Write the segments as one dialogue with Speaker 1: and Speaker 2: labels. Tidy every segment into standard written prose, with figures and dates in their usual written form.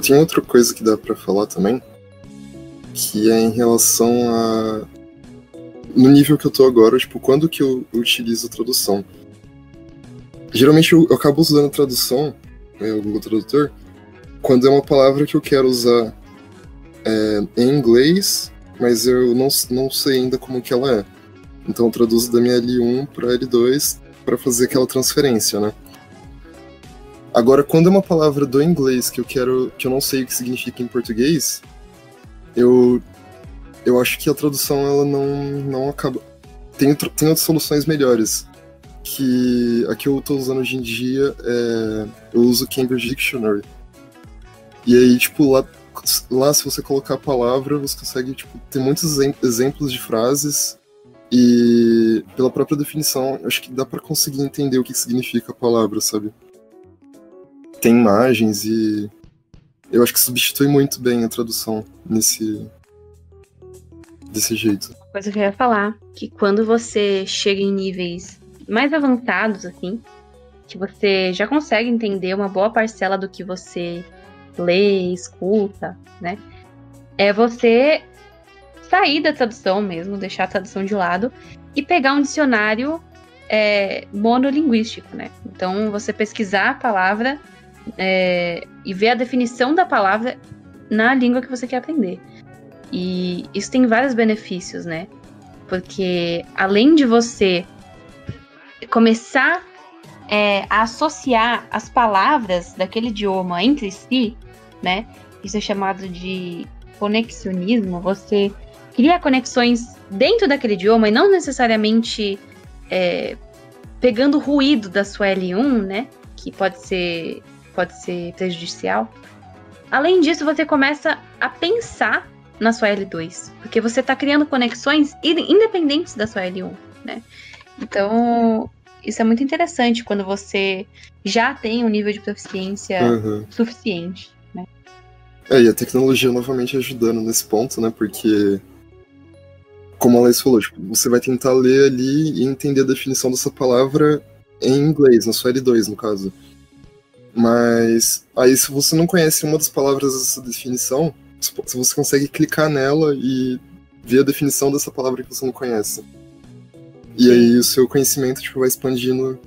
Speaker 1: tenho outra coisa que dá pra falar também, que é em relação a... No nível que eu tô agora, tipo, quando que eu utilizo a tradução? Geralmente eu acabo usando a tradução, o Google Tradutor, quando é uma palavra que eu quero usar em inglês, mas eu não sei ainda como que ela é. Então eu traduzo da minha L1 para L2 para fazer aquela transferência, né? Agora, quando é uma palavra do inglês que eu não sei o que significa em português, eu acho que a tradução ela não acaba. Tem outras soluções melhores. Que a que eu tô usando hoje em dia eu uso Cambridge Dictionary. E aí, tipo, lá se você colocar a palavra, você consegue, tipo, ter muitos exemplos de frases e pela própria definição, acho que dá pra conseguir entender o que significa a palavra, sabe? Tem imagens e eu acho que substitui muito bem a tradução desse jeito.
Speaker 2: Uma coisa que eu ia falar, que quando você chega em níveis mais avançados, assim, que você já consegue entender uma boa parcela do que você lê, escuta, né? É você sair da tradução mesmo, deixar a tradução de lado e pegar um dicionário monolinguístico, né? Então, você pesquisar a palavra e ver a definição da palavra na língua que você quer aprender. E isso tem vários benefícios, né? Porque além de você começar a associar as palavras daquele idioma entre si, né? Isso é chamado de conexionismo. Você cria conexões dentro daquele idioma e não necessariamente pegando o ruído da sua L1, né? Que pode ser prejudicial. Além disso, você começa a pensar na sua L2, porque você está criando conexões independentes da sua L1, né? Então, isso é muito interessante quando você já tem um nível de proficiência suficiente, né?
Speaker 1: E a tecnologia novamente ajudando nesse ponto, né? Porque, como a Laís falou, tipo, você vai tentar ler ali e entender a definição dessa palavra em inglês, na sua L2, no caso. Mas aí, se você não conhece uma das palavras dessa definição, você consegue clicar nela e ver a definição dessa palavra que você não conhece. E aí o seu conhecimento tipo, vai expandindo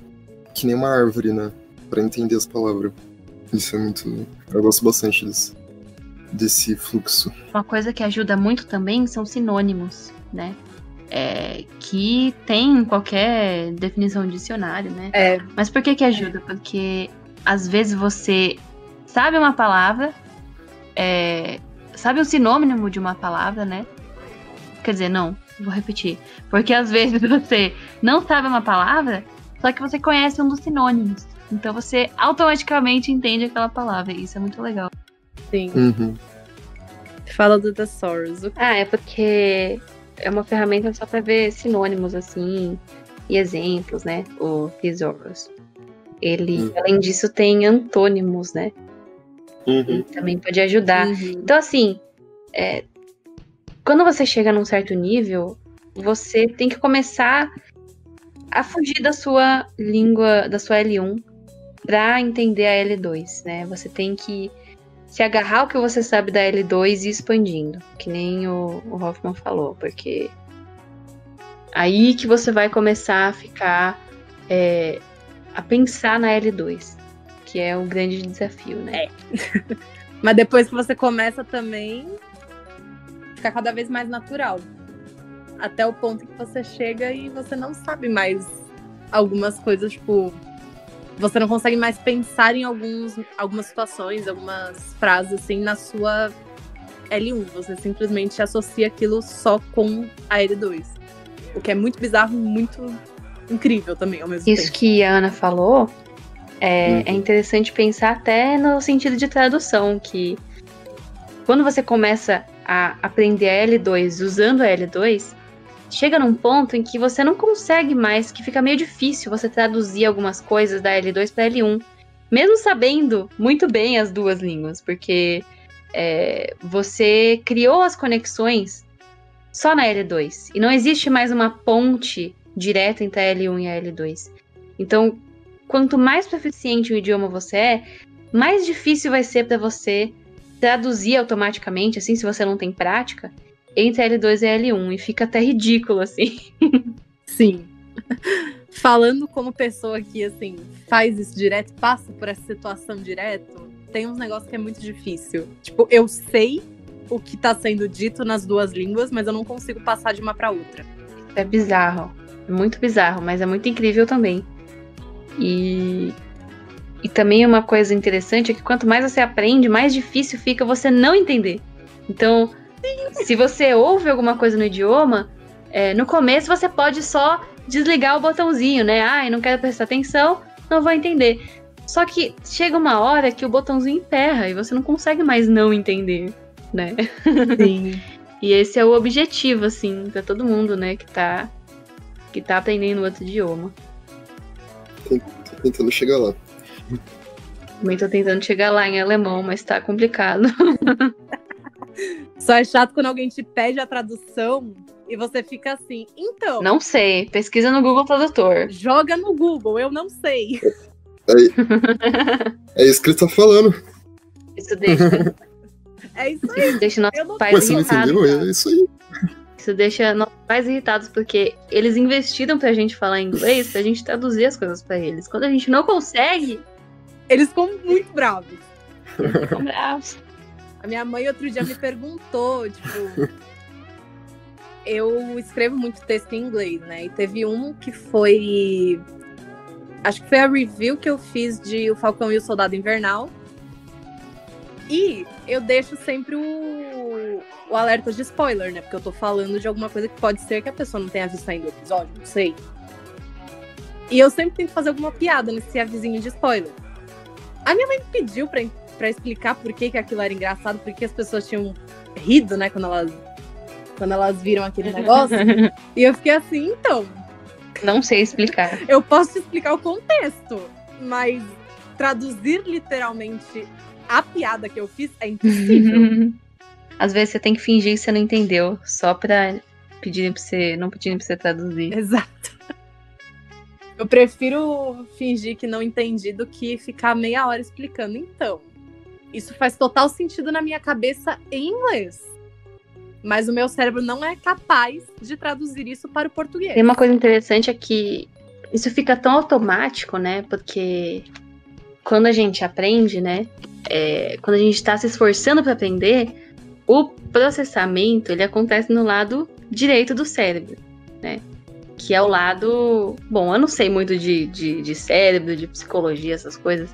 Speaker 1: que nem uma árvore, né? Pra entender as palavras. Isso é muito... Eu gosto bastante desse fluxo.
Speaker 2: Uma coisa que ajuda muito também são sinônimos, né? Que tem em qualquer definição de dicionário, né? Mas por que ajuda? Porque às vezes você sabe uma palavra, sabe o sinônimo de uma palavra, né? Quer dizer, não, vou repetir. Porque às vezes você não sabe uma palavra, só que você conhece um dos sinônimos. Então você automaticamente entende aquela palavra. E isso é muito legal.
Speaker 3: Sim. Fala do Thesaurus.
Speaker 2: É porque é uma ferramenta só pra ver sinônimos, assim, e exemplos, né? O Thesaurus. Ele, além disso, tem antônimos, né? E também pode ajudar. Então, assim, quando você chega num certo nível, você tem que começar a fugir da sua língua, da sua L1, pra entender a L2, né? Você tem que se agarrar ao que você sabe da L2 e ir expandindo, que nem o Hoffman falou, porque aí que você vai começar a ficar, a pensar na L2, que é um grande desafio, né?
Speaker 3: Mas depois que você começa também, fica cada vez mais natural. Até o ponto que você chega e você não sabe mais algumas coisas, tipo... Você não consegue mais pensar em algumas situações, algumas frases, assim, na sua L1. Você simplesmente associa aquilo só com a L2. O que é muito bizarro e muito incrível também, ao mesmo tempo.
Speaker 2: Isso que a Ana falou é interessante pensar até no sentido de tradução, que quando você começa a aprender a L2 usando a L2, chega num ponto em que você não consegue mais, que fica meio difícil você traduzir algumas coisas da L2 para L1, mesmo sabendo muito bem as duas línguas, porque você criou as conexões só na L2, e não existe mais uma ponte direta entre a L1 e a L2. Então, quanto mais proficiente o idioma você mais difícil vai ser para você traduzir automaticamente, assim, se você não tem prática, entre L2 e L1. E fica até ridículo, assim.
Speaker 3: Sim. Falando como pessoa que, assim, faz isso direto, passa por essa situação direto, tem uns negócios que é muito difícil. Tipo, eu sei o que tá sendo dito nas duas línguas, mas eu não consigo passar de uma pra outra.
Speaker 2: É bizarro. É muito bizarro, mas é muito incrível também. E também uma coisa interessante é que quanto mais você aprende, mais difícil fica você não entender. Então, se você ouve alguma coisa no idioma, no começo você pode só desligar o botãozinho, né? Ai, não quero prestar atenção, não vou entender. Só que chega uma hora que o botãozinho emperra e você não consegue mais não entender, né?
Speaker 3: Sim.
Speaker 2: E esse é o objetivo, assim, pra todo mundo, né, que tá aprendendo outro idioma.
Speaker 1: Tô tentando chegar lá.
Speaker 2: Também tô tentando chegar lá em alemão, mas tá complicado.
Speaker 3: Só é chato quando alguém te pede a tradução e você fica assim, então...
Speaker 2: Não sei, pesquisa no Google Tradutor.
Speaker 3: Joga no Google, eu não sei.
Speaker 1: É isso que ele tá falando.
Speaker 2: Isso deixa,
Speaker 3: É isso aí.
Speaker 2: deixa
Speaker 3: Eu
Speaker 2: nossos
Speaker 3: não-
Speaker 1: Ué,
Speaker 2: pais
Speaker 1: você não
Speaker 2: irritados.
Speaker 1: entendeu? É isso aí.
Speaker 2: Isso deixa nossos pais irritados, porque eles investiram pra gente falar inglês, pra gente traduzir as coisas pra eles. Quando a gente não consegue,
Speaker 3: Eles ficam muito bravos.
Speaker 2: eles ficam bravos.
Speaker 3: A minha mãe outro dia me perguntou, tipo... Eu escrevo muito texto em inglês, né? E teve um que foi... Acho que foi a review que eu fiz de O Falcão e o Soldado Invernal. E eu deixo sempre o alerta de spoiler, né? Porque eu tô falando de alguma coisa que pode ser que a pessoa não tenha visto ainda o episódio, não sei. E eu sempre tento fazer alguma piada nesse avisinho de spoiler. A minha mãe me pediu pra explicar por que aquilo era engraçado, porque as pessoas tinham rido, né, quando elas viram aquele negócio. E eu fiquei assim, então,
Speaker 2: Não sei explicar.
Speaker 3: eu posso te explicar o contexto, mas traduzir literalmente a piada que eu fiz é impossível.
Speaker 2: Às vezes você tem que fingir que você não entendeu, só pra não pedirem pra você traduzir.
Speaker 3: Exato. Eu prefiro fingir que não entendi do que ficar meia hora explicando. Então, isso faz total sentido na minha cabeça em inglês. Mas o meu cérebro não é capaz de traduzir isso para o português.
Speaker 2: Tem uma coisa interessante é que isso fica tão automático, né? Porque quando a gente aprende, né? Quando a gente está se esforçando para aprender, o processamento ele acontece no lado direito do cérebro, né? Que é o lado... Bom, eu não sei muito de cérebro, de psicologia, essas coisas.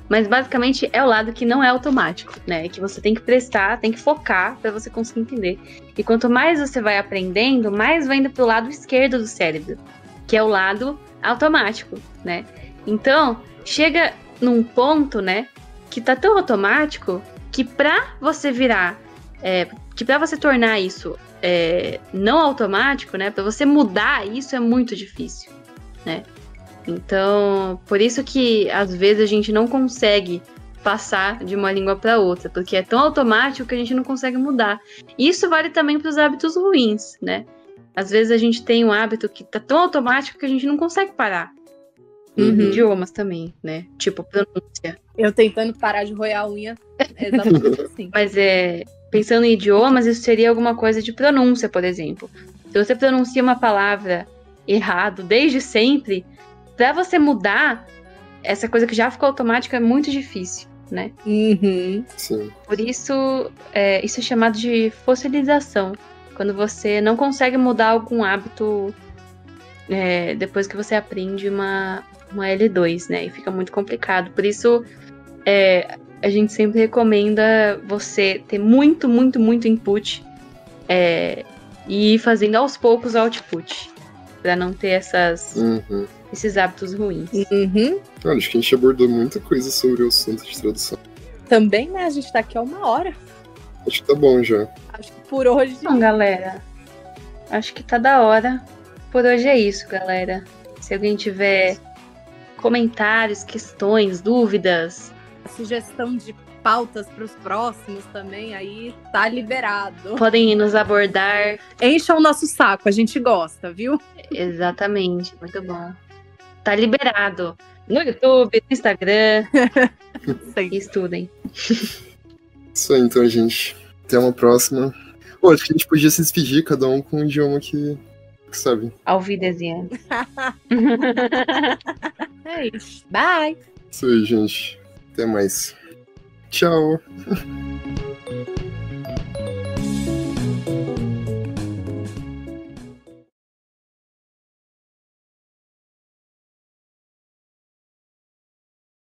Speaker 2: Mas basicamente é o lado que não é automático, né? Que você tem que prestar, tem que focar para você conseguir entender. E quanto mais você vai aprendendo, mais vai indo pro lado esquerdo do cérebro, que é o lado automático, né? Então, chega num ponto, né, que tá tão automático que pra você virar, que pra você tornar isso não automático, né, pra você mudar isso é muito difícil, né? Então, por isso que às vezes a gente não consegue passar de uma língua para outra, porque é tão automático que a gente não consegue mudar. E isso vale também para os hábitos ruins, né? Às vezes a gente tem um hábito que tá tão automático que a gente não consegue parar. Idiomas também, né? Tipo, pronúncia.
Speaker 3: Eu tentando parar de roer a unha, é exatamente assim.
Speaker 2: Mas pensando em idiomas, isso seria alguma coisa de pronúncia, por exemplo. Se você pronuncia uma palavra errado desde sempre, pra você mudar essa coisa que já ficou automática é muito difícil, né?
Speaker 1: Sim.
Speaker 2: Por isso, isso é chamado de fossilização. Quando você não consegue mudar algum hábito depois que você aprende uma L2, né? E fica muito complicado. Por isso, a gente sempre recomenda você ter muito, muito, muito input e ir fazendo aos poucos o output. Pra não ter esses hábitos ruins.
Speaker 1: Olha, acho que a gente abordou muita coisa sobre o assunto de tradução.
Speaker 3: Também, né? A gente tá aqui há 1 hora.
Speaker 1: Acho que tá bom já.
Speaker 3: Acho que por hoje...
Speaker 2: Bom, galera, acho que tá da hora. Por hoje é isso, galera. Se alguém tiver comentários, questões, dúvidas,
Speaker 3: Sugestão de pautas pros próximos também, aí tá liberado.
Speaker 2: podem nos abordar.
Speaker 3: Encham o nosso saco, a gente gosta, viu?
Speaker 2: Exatamente, muito bom. Tá liberado. No YouTube, no Instagram.
Speaker 3: Sei.
Speaker 2: Estudem.
Speaker 1: Isso aí, então, gente. Até uma próxima. Pô, acho que a gente podia se despedir, cada um com um idioma que sabe.
Speaker 2: Auf Wiedersehen.
Speaker 3: É isso. Bye!
Speaker 1: Isso aí, gente. Até mais. Tchau.